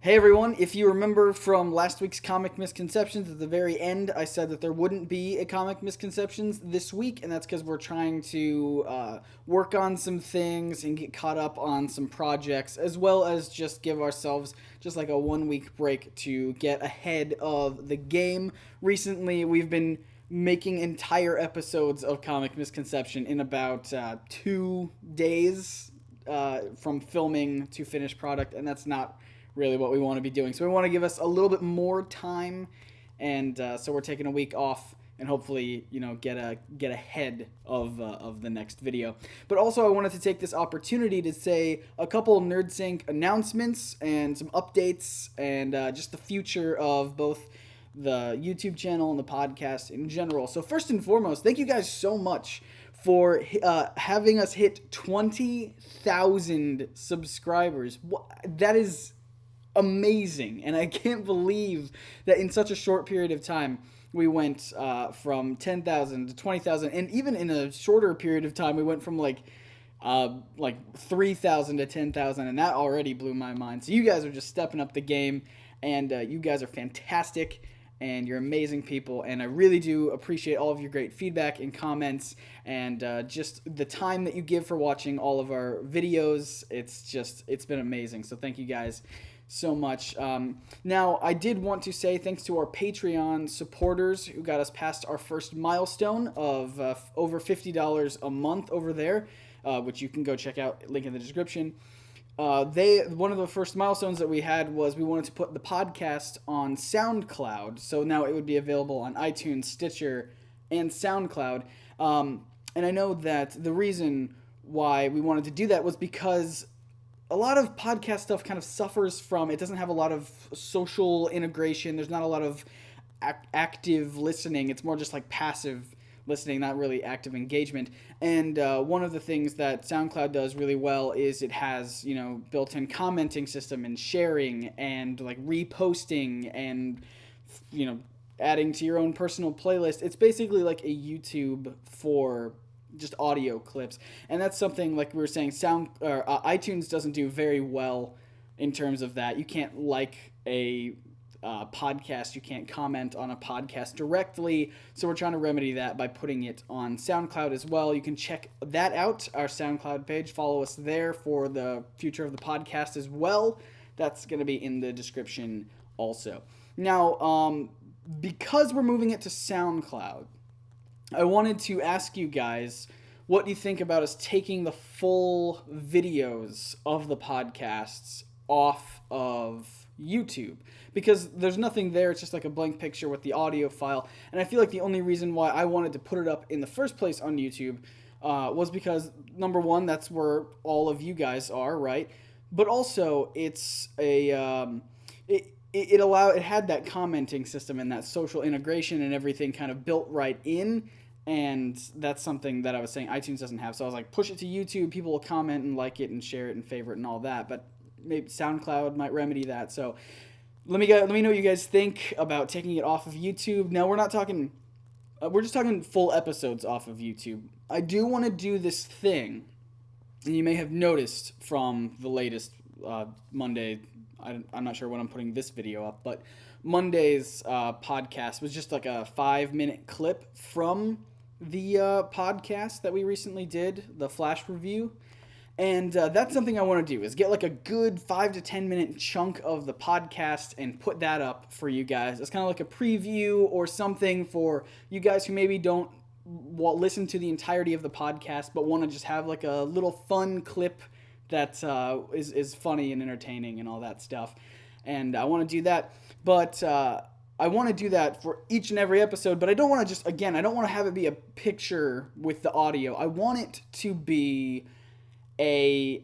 Hey everyone, if you remember from last week's Comic Misconceptions, at the very end I said that there wouldn't be a Comic Misconceptions this week, and that's because we're trying to work on some things and get caught up on some projects, as well as just give ourselves just like a 1 week break to get ahead of the game. Recently, we've been making entire episodes of Comic Misconception in about 2 days from filming to finished product, and that's not really what we want to be doing. So we want to give us a little bit more time, and so we're taking a week off and hopefully get ahead of the next video. But also I wanted to take this opportunity to say a couple NerdSync announcements and some updates and just the future of both the YouTube channel and the podcast in general. So first and foremost, thank you guys so much for having us hit 20,000 subscribers. That is amazing, and I can't believe that in such a short period of time we went from 10,000 to 20,000, and even in a shorter period of time we went from like 3,000 to 10,000, and that already blew my mind. So you guys are just stepping up the game, and you guys are fantastic, and you're amazing people, and I really do appreciate all of your great feedback and comments, and just the time that you give for watching all of our videos. It's been amazing, so thank you guys so much. Now, I did want to say thanks to our Patreon supporters who got us past our first milestone of over $50 a month over there, which you can go check out, link in the description. One of the first milestones that we had was we wanted to put the podcast on SoundCloud, so now it would be available on iTunes, Stitcher, and SoundCloud. And I know that the reason why we wanted to do that was because a lot of podcast stuff kind of suffers from, it doesn't have a lot of social integration. There's not a lot of active listening. It's more just like passive listening, not really active engagement. And one of the things that SoundCloud does really well is it has, built-in commenting system and sharing and like reposting and, adding to your own personal playlist. It's basically like a YouTube for just audio clips, and that's something, like we were saying, iTunes doesn't do very well in terms of that. You can't like a podcast, you can't comment on a podcast directly, so we're trying to remedy that by putting it on SoundCloud as well. You can check that out, our SoundCloud page, follow us there for the future of the podcast as well. That's going to be in the description also. Now, because we're moving it to SoundCloud, I wanted to ask you guys, what do you think about us taking the full videos of the podcasts off of YouTube? Because there's nothing there, it's just like a blank picture with the audio file, and I feel like the only reason why I wanted to put it up in the first place on YouTube was because, number one, that's where all of you guys are, right? But also, it's it had that commenting system and that social integration and everything kind of built right in, and that's something that I was saying iTunes doesn't have. So I was like, push it to YouTube, people will comment and like it and share it and favorite and all that, but maybe SoundCloud might remedy that. So let me know what you guys think about taking it off of YouTube. Now, we're not talking, we're just talking full episodes off of YouTube. I do want to do this thing, and you may have noticed from the latest Monday, I'm not sure when I'm putting this video up, but Monday's podcast was just like a 5-minute clip from the podcast that we recently did, the Flash review. And that's something I want to do, is get like a good 5 to 10 minute chunk of the podcast and put that up for you guys. It's kind of like a preview or something for you guys who maybe don't listen to the entirety of the podcast, but want to just have like a little fun clip that is funny and entertaining and all that stuff. And I want to do that, but I want to do that for each and every episode, but I don't want to I don't want to have it be a picture with the audio. I want it to be I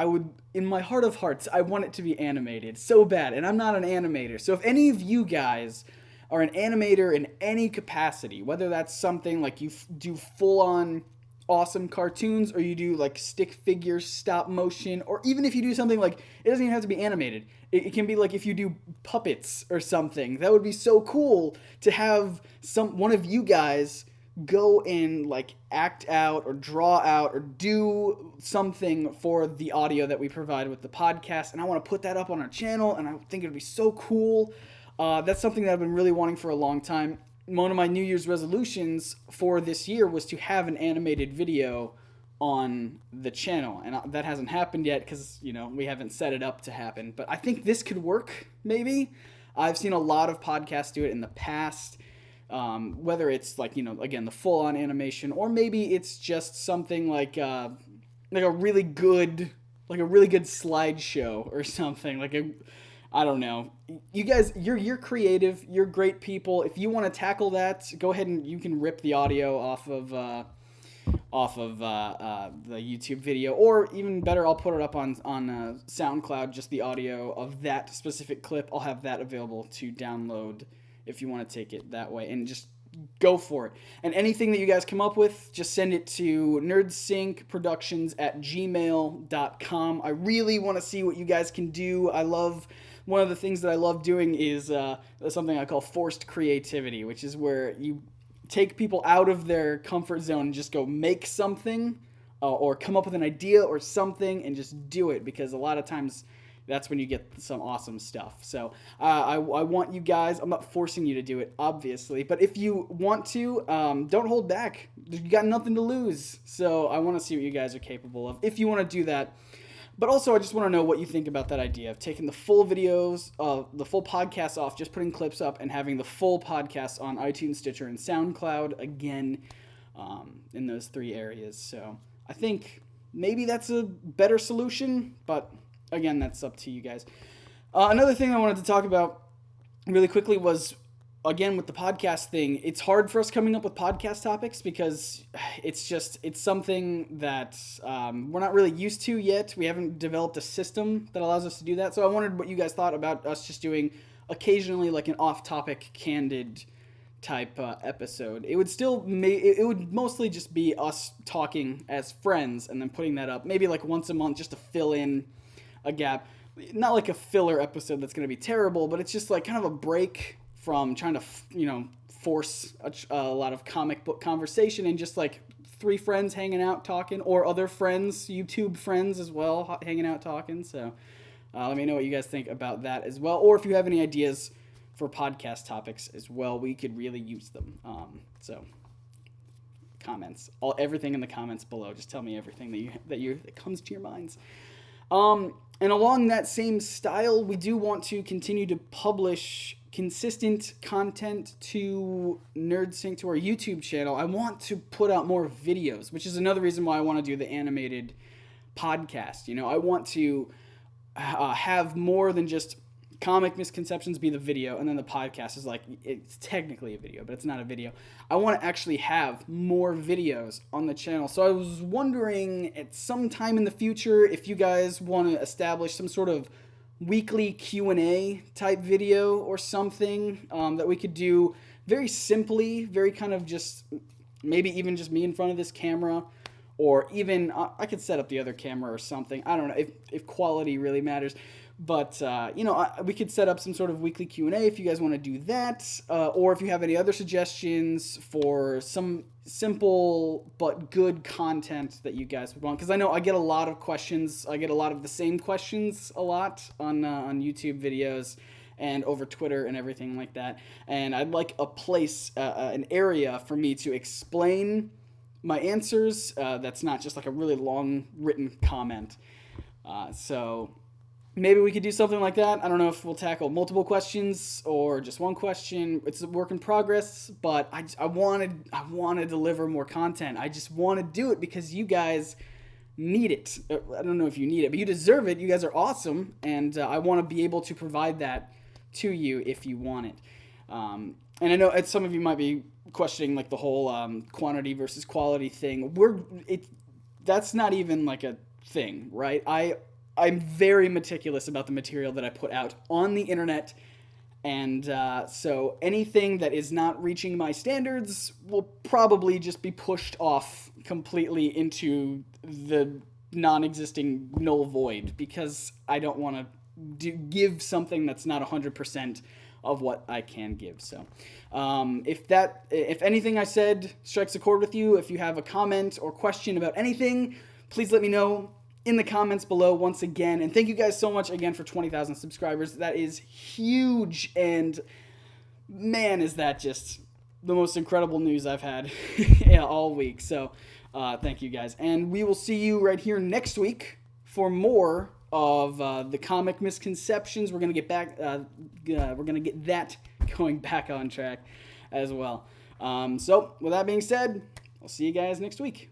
would, in my heart of hearts, I want it to be animated so bad, and I'm not an animator. So if any of you guys are an animator in any capacity, whether that's something like you do full-on awesome cartoons, or you do like stick figure stop motion, or even if you do something like, it doesn't even have to be animated, it can be like if you do puppets or something, that would be so cool to have one of you guys go and like act out or draw out or do something for the audio that we provide with the podcast, and I want to put that up on our channel, and I think it would be so cool. That's something that I've been really wanting for a long time. One of my New Year's resolutions for this year was to have an animated video on the channel, and that hasn't happened yet because, you know, we haven't set it up to happen. But I think this could work, maybe. I've seen a lot of podcasts do it in the past, whether it's like, you know, again, the full-on animation, or maybe it's just something like a really good slideshow or something, I don't know. You guys, you're creative. You're great people. If you want to tackle that, go ahead and you can rip the audio off of the YouTube video, or even better, I'll put it up on SoundCloud, just the audio of that specific clip. I'll have that available to download if you want to take it that way, and just go for it. And anything that you guys come up with, just send it to nerdsyncproductions@gmail.com. I really want to see what you guys can do. One of the things that I love doing is something I call forced creativity, which is where you take people out of their comfort zone and just go make something, or come up with an idea or something and just do it, because a lot of times that's when you get some awesome stuff. So I want you guys, I'm not forcing you to do it, obviously, but if you want to, don't hold back. You got nothing to lose. So I want to see what you guys are capable of if you want to do that. But also, I just want to know what you think about that idea of taking the full videos, the full podcast off, just putting clips up, and having the full podcast on iTunes, Stitcher, and SoundCloud, again, in those 3 areas. So I think maybe that's a better solution, but again, that's up to you guys. Another thing I wanted to talk about really quickly was, again, with the podcast thing, it's hard for us coming up with podcast topics because it's something that we're not really used to yet. We haven't developed a system that allows us to do that. So I wondered what you guys thought about us just doing occasionally like an off-topic, candid type episode. It would mostly just be us talking as friends and then putting that up maybe like once a month just to fill in a gap. Not like a filler episode that's going to be terrible, but it's just like kind of a break from trying to, force a lot of comic book conversation, and just like 3 friends hanging out talking, or other friends, YouTube friends as well, hanging out talking. So let me know what you guys think about that as well, or if you have any ideas for podcast topics as well, we could really use them. So comments, everything in the comments below. Just tell me everything that comes to your minds. And along that same style, we do want to continue to publish consistent content to NerdSync, to our YouTube channel. I want to put out more videos, which is another reason why I want to do the animated podcast. I want to have more than just comic misconceptions be the video, and then the podcast is like, it's technically a video, but it's not a video. I want to actually have more videos on the channel. So I was wondering at some time in the future if you guys want to establish some sort of weekly Q&A type video or something that we could do very simply, very kind of just, maybe even just me in front of this camera, or even I could set up the other camera or something. I don't know if quality really matters. But, we could set up some sort of weekly Q&A if you guys want to do that. Or if you have any other suggestions for some simple but good content that you guys would want. Because I know I get a lot of questions. I get a lot of the same questions a lot on YouTube videos and over Twitter and everything like that. And I'd like a place, an area for me to explain my answers that's not just like a really long written comment. So maybe we could do something like that. I don't know if we'll tackle multiple questions or just one question. It's a work in progress, but I want to deliver more content. I just want to do it because you guys need it. I don't know if you need it, but you deserve it. You guys are awesome, and I want to be able to provide that to you if you want it. And I know some of you might be questioning like the whole quantity versus quality thing. That's not even like a thing, right? I'm very meticulous about the material that I put out on the internet, and so anything that is not reaching my standards will probably just be pushed off completely into the non-existing null void, because I don't want to give something that's not 100% of what I can give. So if anything I said strikes a chord with you, if you have a comment or question about anything, please let me know in the comments below once again. And thank you guys so much again for 20,000 subscribers. That is huge, and man, is that just the most incredible news I've had all week. So thank you guys, and we will see you right here next week for more of the comic misconceptions. We're gonna get back. We're gonna get that going back on track as well. So with that being said, I'll see you guys next week.